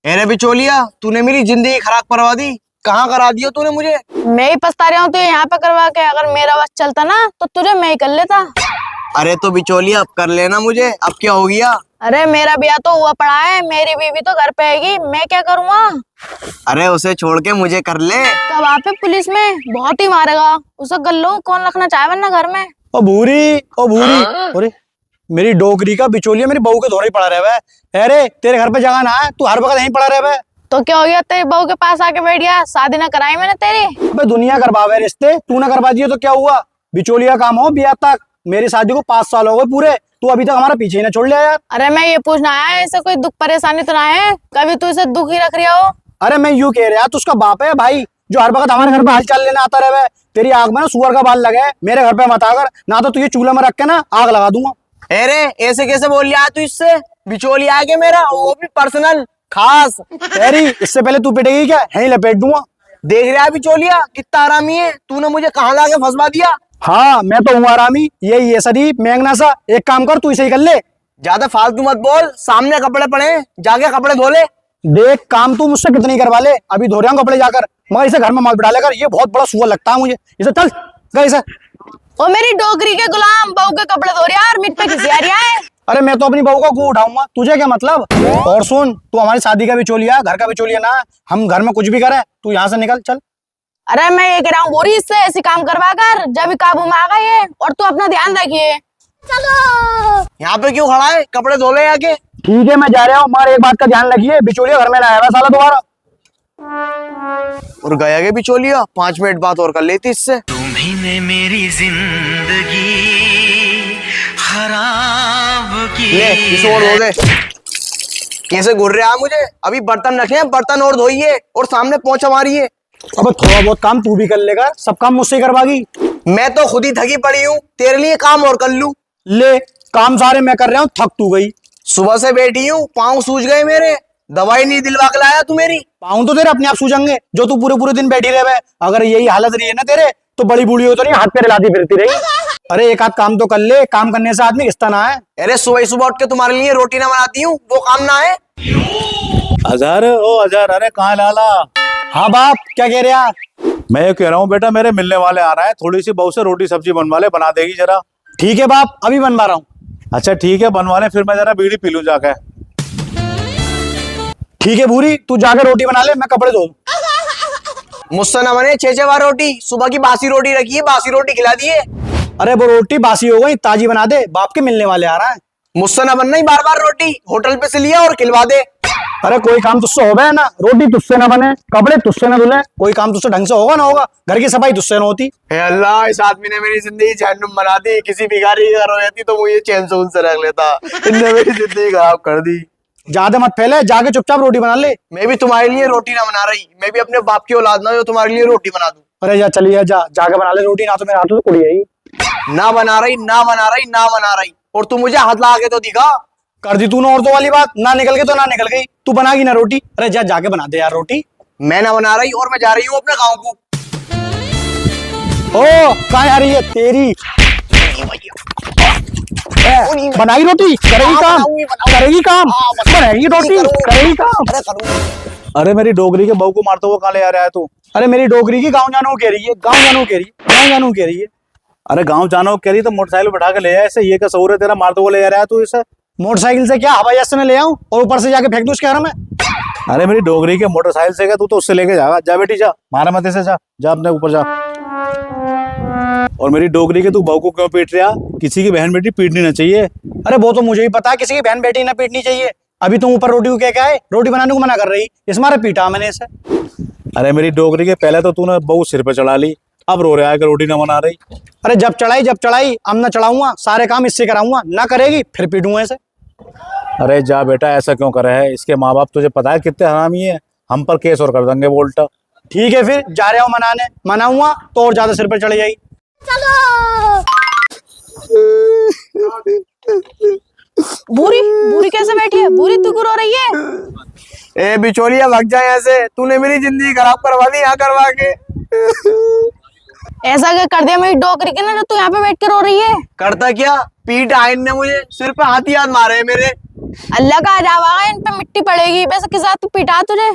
अरे बिचौलिया, तूने मेरी जिंदगी खराब करवा दी। कहाँ करा दियो तूने मुझे। मैं ही पछता रहा हूँ तो यहाँ पे करवा के, अगर मेरा बस चलता ना तो तुझे मैं ही कर लेता। अरे तो बिचौलिया अब कर लेना मुझे, अब क्या हो गया। अरे मेरा ब्याह तो हुआ पड़ा है, मेरी बीवी तो घर पे आएगी, मैं क्या करूँगा। अरे उसे छोड़ के मुझे कर ले। कब आप पुलिस में बहुत ही मारेगा, उसे गल्लू कौन रखना चाहे वरना घर में। ओ भूरी, ओ भूरी, अरे मेरी डोगरी का बिचौलिया मेरी बहू के धोरे ही पड़ा रहे। अरे तेरे घर पे जगह ना है, तू हर वक्त यहीं पड़ा रहे। तो क्या हो गया, तेरी बहू के पास आके बैठ गया, शादी ना कराई मैंने तेरी। अबे दुनिया करवावे रिश्ते, तू ना करवा दिए तो क्या हुआ। बिचौलिया काम हो बिया तक, मेरी शादी को 5 साल हो गए पूरे, तू अभी तक हमारा पीछे ही ना छोड़ लिया यार। अरे मैं ये पूछना आया, ऐसे कोई दुख परेशानी तो ना है, कभी तू इसे दुख ही रख रही हो। अरे मैं यूं कह रहा, तू उसका बाप है भाई, जो हर वक्त हमारे घर पे हाल चाल लेना आता रहे। तेरी आग में ना सुअर का बाल लगे, मेरे घर पे मत आकर, ना तो तुझे चूल्हे में रख के ना आग लगा दूंगा। अरे ऐसे कैसे बोल लिया तू इससे। बिचौलिया आगे मेरा, वो भी पर्सनल खास। तेरी इससे पहले तू पिटेगी क्या, यहीं लपेट दूंगा। देख रहा है बिचौलिया कितना आरामी है, तूने मुझे कहाँ लाके फंसवा दिया। हाँ मैं तो हूँ आरामी, ये सदी मेंगना सा। एक काम कर, तू इसे ही कर ले। ज्यादा फालतू मत बोल, सामने कपड़े पड़े हैं, जाके कपड़े धो ले। देख काम तू मुझसे कितनी करवा ले, अभी धो रहा हूँ कपड़े जाकर, मगर इसे घर में मत बिठा लेकर, ये बहुत बड़ा सुअर लगता है मुझे। इसे चल गए इसे। ओ मेरी डोगरी के गुलाम, बहू के कपड़े धो रहा है, मिट पे किसी आ रहा है। अरे मैं तो अपनी बहू का गू उठाऊंगा, तुझे क्या मतलब। और सुन, तू हमारी शादी का बिचौलिया, घर का बिचौलिया ना, हम घर में कुछ भी करें, तू यहाँ से निकल चल। अरे मैं ये कह रहा हूँ बोरी, इससे ऐसी काम करवा कर जब काबू में आ गए ये, और तू अपना ध्यान रखिए। चलो यहाँ पे क्यों खड़ा है, कपड़े धो ले आके। ठीक है मैं जा रहा हूँ, मगर एक बात का ध्यान रखिए, बिचौलिया घर में ना आएगा साला दोबारा। और गया के बिचौलिया, 5 मिनट बात और कर लेती इससे। तुम्ही ने मेरी जिंदगी खराब की। ले इसे और धो दे। कैसे घूर रहा है मुझे, अभी बर्तन रखे हैं, बर्तन और धोइए और सामने पोंछा मारिए। अब थोड़ा बहुत काम तू भी कर लेगा, सब काम मुझसे ही करवागी। मैं तो खुद ही थकी पड़ी हूँ, तेरे लिए काम और कर लूं। ले काम सारे मैं कर रहा हूँ, थक तू गई। सुबह से बैठी हूँ, पाँव सूज गए मेरे, दवाई नहीं दिलवा के लाया तू मेरी। पाऊँ तो तेरे अपने आप सूझेंगे, जो तू पूरे पूरे दिन बैठी रहे। अगर यही हालत रही है ना तेरे, तो बड़ी बूढ़ी हो तो नहीं हाथ पे हिलाती फिरती रही। अरे एक आध काम तो कर ले, काम करने से आदमी रिश्ता ना है। अरे सुबह सुबह उठ के तुम्हारे लिए रोटी ना बनाती हूँ, वो काम ना है। अजहर, ओ अजहर, अरे कहाँ लाला। हाँ बाप क्या कह रहे हैं। मैं ये कह रहा हूँ बेटा, मेरे मिलने वाले आ रहे हैं, थोड़ी सी बहू से रोटी सब्जी बनवा ले, बना देगी जरा। ठीक है बाप, अभी बनवा रहा हूँ। अच्छा ठीक है बनवा ले, फिर मैं जरा बीड़ी पी लूँ जाके। ठीक है भूरी, तू जाकर रोटी बना ले, मैं कपड़े धो दूं। मुझसे ना बने 6-6 बार रोटी, सुबह की बासी रोटी रखी है, बासी रोटी खिला दिए। अरे वो रोटी बासी हो गई, ताजी बना दे, बाप के मिलने वाले आ रहा है। मुझसे ना बनना ही बार बार रोटी, होटल पे से लिया और खिलवा दे। अरे कोई काम तुझसे होगा ना, रोटी तुझसे ना बने, कपड़े तुझसे ना धुले, कोई काम तुझसे ढंग से होगा ना होगा, घर की सफाई तुझसे ना होती। हे अल्लाह, इस आदमी ने मेरी जिंदगी जहन्नुम बना दी। किसी भिखारी के घर हो जाती तो मुझे चैन से उनसे रख लेता, इनने मेरी जिंदगी खराब कर दी। ज्यादा मत फैले, जाके चुपचाप रोटी बना ले। मैं भी तुम्हारे लिए रोटी ना बना रही, मैं भी अपने बाप की औलाद ना जो तुम्हारे लिए रोटी बना दूं। अरे जा चलिए, जाके बना ले रोटी, ना तो मेरे हाथों से उड़ी आई। ना बना रही, ना बना रही, ना बना रही, और तू मुझे हाथ लगा के तो दिखा। कर दी तूने औरतों वाली बात, ना निकल गई तो ना निकल गई, तू बनागी ना रोटी। अरे जाके बना दे यार रोटी। मैं ना बना रही और मैं जा रही हूँ अपने गाँव को। ओ कहाँ आ रही है तेरी। बनाई रोटी, करेगी काम, करेगी काम, बनाएगी रोटी, करेगी काम। अरे मेरी डोगरी के बहू को मारते हुए कहाँ ले आ रहा है तू। अरे मेरी डोगरी की गाँव जानो कह रही है, गाँव जानो कह रही है, गाँव जानो कह रही है। अरे गाँव जाना कह रही तो मोटरसाइकिल बैठा के ले आया इसे, ये क्या शऊर है तेरा, मारते हुए ले आ रहा है तू इसे। मोटरसाइकिल से क्या, हवाई जहाज से मैं ले आऊं और ऊपर से जाके फेंक दूं उसके घर में। अरे मेरी डोगरी के मोटरसाइकिल से क्या, तू तो उससे लेके जाएगा। जा बेटी जा, मारा मत इसे, जा अपने ऊपर जा। और मेरी डोगरी के तू बहू को क्यों पीट रहा, किसी की बहन बेटी पीटनी ना चाहिए। अरे वो तो मुझे ही पता है, किसी की बहन बेटी ना पीटनी चाहिए। अभी तुम ऊपर रोटी को क्या है, रोटी बनाने को मना कर रही, इस मारे पीटा मैंने इसे। अरे मेरी डोगरी के पहले तो तूने बहू सिर पे चढ़ा ली, अब रो रहा है कि रोटी ना बना रही। अरे जब चढ़ाई अब ना चढ़ाऊंगा, सारे काम इससे कराऊंगा, ना करेगी फिर पीटूंगा इसे। अरे जा बेटा, ऐसा क्यों कर रहा है, इसके माँ बाप तुझे पता है कितने हरामी है, हम पर केस और कर देंगे वोल्टा। ठीक है फिर जा रहा हूँ मनाने, मनाऊंगा तो और ज्यादा सिर पर चढ़ जाएगी। चलो बुरी बुरी कैसे बैठी है, बुरी तू क्यों रो रही है। ए बिचौलिया भाग जा यहाँ से, तूने मेरी जिंदगी खराब करवा दी यहाँ करवा के। ऐसा क्या कर दिया मेरी डोकरी के ना, जो तू यहाँ पे बैठ के रो रही है। करता क्या, पीट आइन ने मुझे, सिर पे हाथ ही हाथ मारे मेरे। अल्लाह का जावा इन पे मिट्टी पड़ेगी। वैसे किस बात पे पीटा तुझे?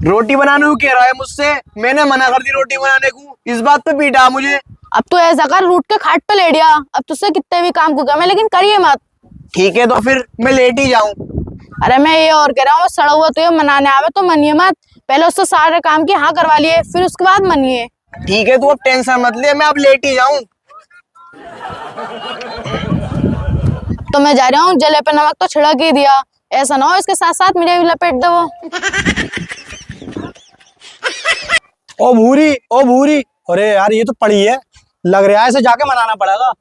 रोटी बनाने को कह रहा है मुझसे, मैंने मना कर दी रोटी बनाने को, इस बात पे पीटा मुझे। अब तो ऐसा कर, रूट के खाट पे लेट गया। अब तुझसे कितने भी काम को मैं, लेकिन करिए मत। ठीक है तो फिर मैं लेट ही जाऊं। अरे मैं ये और कह रहा हूँ, सड़ा हुआ तो ये मनाने आवे तो मनिए मत। पहले उससे सारे काम की हाँ करवा लिए, फिर उसके बाद मनिए। ठीक है, तू अब टेंशन मत ले, मैं अब लेट ही जाऊं। तो मैं जा रहा हूँ, जले पे नमक तो छिड़क ही दिया, ऐसा ना हो इसके साथ साथ मुझे भी लपेट दो वो। ओ भूरी, अरे यार ये तो पड़ी है, लग रहा है इसे जाके मनाना पड़ेगा।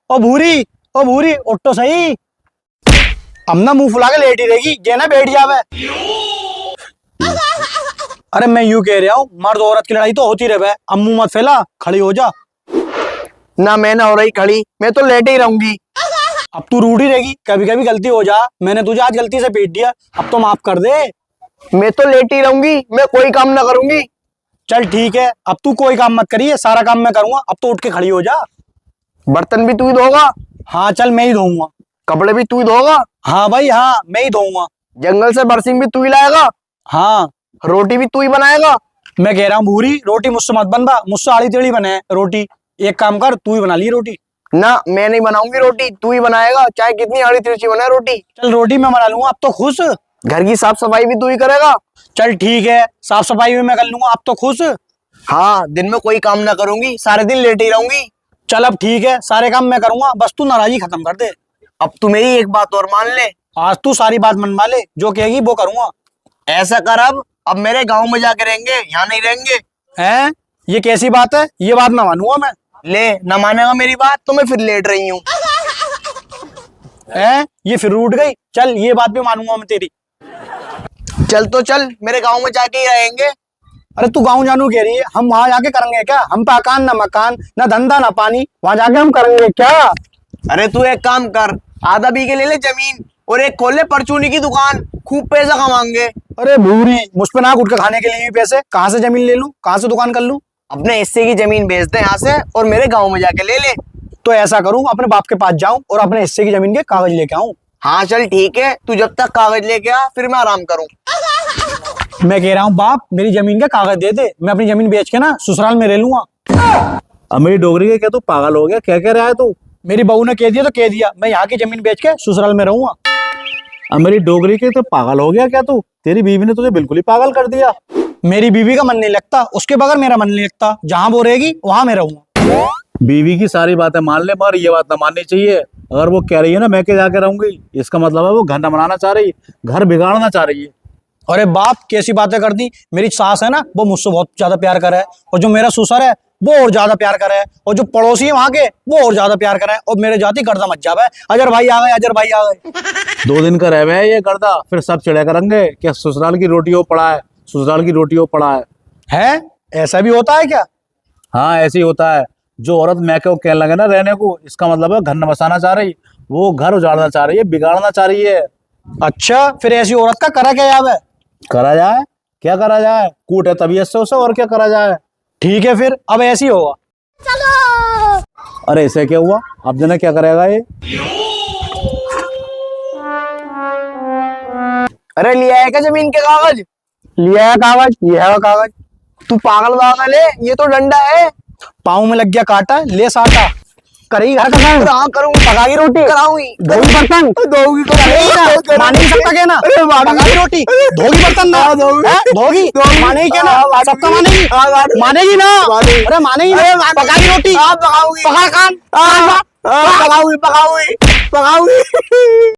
ओ भूरी उठ तो सही। अब ना मुंह फुला के लेटी रहेगी, ये ना बैठ जावे। अरे मैं यूं कह रहा हूँ, मर्द औरत की लड़ाई तो होती रहे, अब मुंह मत फैला, खड़ी हो जा। ना मैं ना हो रही खड़ी, मैं तो लेटे ही रहूंगी। अब तू रूठी रहेगी, कभी कभी गलती हो जा, मैंने तुझे आज गलती से पीट दिया, अब तो माफ कर दे। मैं तो लेटी ही रहूंगी, मैं कोई काम ना करूंगी। चल ठीक है, अब तू कोई काम मत करिए, सारा काम मैं करूंगा, अब तो उठ के खड़ी हो जा। बर्तन भी तू ही धोगा? हाँ चल मैं ही धोऊंगा। कपड़े भी तू ही धोगा? हाँ भाई हाँ, मैं ही धोऊंगा। जंगल से बरसिंग भी तू ही लाएगा? हाँ। रोटी भी तू ही बनाएगा? मैं कह रहा हूँ भूरी, रोटी मुझसे मत बनवा, मुझसे आड़ी टेढ़ी बने है रोटी। एक काम कर, तू ही बना ली रोटी। ना मैं नहीं बनाऊंगी रोटी, तू ही बनाएगा, चाहे कितनी आड़ी तिरछी बने रोटी। चल रोटी मैं बना लूंगा, अब तो खुश। घर की साफ सफाई भी तू ही करेगा? चल ठीक है, साफ सफाई भी मैं कर लूंगा, अब तो खुश। हाँ, दिन में कोई काम ना करूंगी, सारे दिन लेटी ही रहूंगी। चल अब ठीक है, सारे काम मैं करूंगा, बस तू नाराजगी खत्म कर दे। अब तू मेरी एक बात और मान ले। आज तू सारी बात मनवा ले, जो कहेगी वो करूंगा। ऐसा कर, अब मेरे गांव में जाके रहेंगे, यहाँ नहीं रहेंगे। हैं? ये कैसी बात है? ये बात ना मानूंगा मैं। ले, न मानेगा मेरी बात तो मैं फिर लेट रही हूँ। हैं? ये फिर रूठ गई, चल ये बात भी मानूंगा मैं तेरी। चल तो चल, मेरे गांव में जाके ही रहेंगे। अरे तू गाँव जानू कह रही है, हम वहां जाके करेंगे क्या? हम पे अकान ना मकान, ना धंधा ना पानी, वहां जाके हम करेंगे क्या? अरे तू एक काम कर, आधा बीघे ले ले जमीन और एक खोल ले परचूनी की दुकान, खूब पैसा कमाएंगे। अरे भूरी, मुझ पे ना गुटखा खाने के लिए भी पैसे, कहाँ से जमीन ले लूं, कहाँ से दुकान कर लूं? अपने हिस्से की जमीन बेच दे यहाँ से और मेरे गांव में जाके ले ले। तो ऐसा करूं, अपने बाप के पास जाऊं और अपने हिस्से की जमीन के कागज लेके आऊं। हाँ चल ठीक है, तू जब तक कागज लेके आ फिर मैं आराम करूं। मैं कह रहा हूँ बाप, मेरी जमीन के कागज दे दे, मैं अपनी जमीन बेच के ना ससुराल में रह लूंगा। अब मेरी डोगरी के क्या तू पागल हो गया? क्या कह रहा है तू? मेरी बहू ने कह दिया तो कह दिया, मैं यहाँ की जमीन बेच के ससुराल में रहूंगा। अब मेरी डोगरी के तो पागल हो गया क्या तू? तेरी बीवी ने तुझे बिल्कुल ही पागल कर दिया। मेरी बीवी का मन नहीं लगता, उसके बगैर मेरा मन नहीं लगता, जहां वो रहेगी वहां मैं रहूंगा। बीवी की सारी बातें मान ले, मगर ये बात ना माननी चाहिए। अगर वो कह रही है ना मैं के जाके रहूंगी, इसका मतलब है वो घर न बनाना चाह रही है, घर बिगाड़ना चाह रही है। अरे बाप, कैसी बातें कर दी। मेरी सास है ना, वो मुझसे बहुत ज्यादा प्यार करे है, और जो मेरा ससुर है वो और ज्यादा प्यार करे है, और जो पड़ोसी है वहां के वो और ज्यादा प्यार करे है, और मेरे जाति गर्दा मच जावे, अजर भाई आ गए, अजर भाई आ गए। 2 दिन का रह है ये गर्दा, फिर सब चिड़े करेंगे क्या ससुराल की रोटी वो पड़ा है, ससुराल की रोटी वो पड़ा है। है? ऐसा भी होता है क्या? हाँ ऐसे ही होता है। जो औरत मैं को कहने लगे ना रहने को, इसका मतलब है घर न बसाना चाह रही, वो घर उजाड़ना चाह रही है, बिगाड़ना चाह रही है। अच्छा, फिर ऐसी औरत का करा क्या जावे? करा जाए? क्या करा जाए? कूट है तबीयत से उसे, और क्या करा जाए? ठीक है फिर, अब ऐसी होगा। अरे ऐसे क्या हुआ? अब जना क्या करेगा ये? अरे लिया है क्या जमीन के कागज? लिया है कागज, ये है कागज। तू पागल है, ये तो डंडा है। पाँव में लग गया काटा, ले साटा। करेगी घर का काम? हाँ करूंगी। पकागी रोटी? कराऊंगी। धोगी बर्तन? धोगी तो मान नहीं सकता क्या ना? पकागी रोटी, धोगी बर्तन ना? धोगी? मानेगी क्या ना? सबका मानेगी? मानेगी ना? अरे मानेगी ना? पकागी रोटी? पकाऊंगी। पका खान? पकाऊंगी।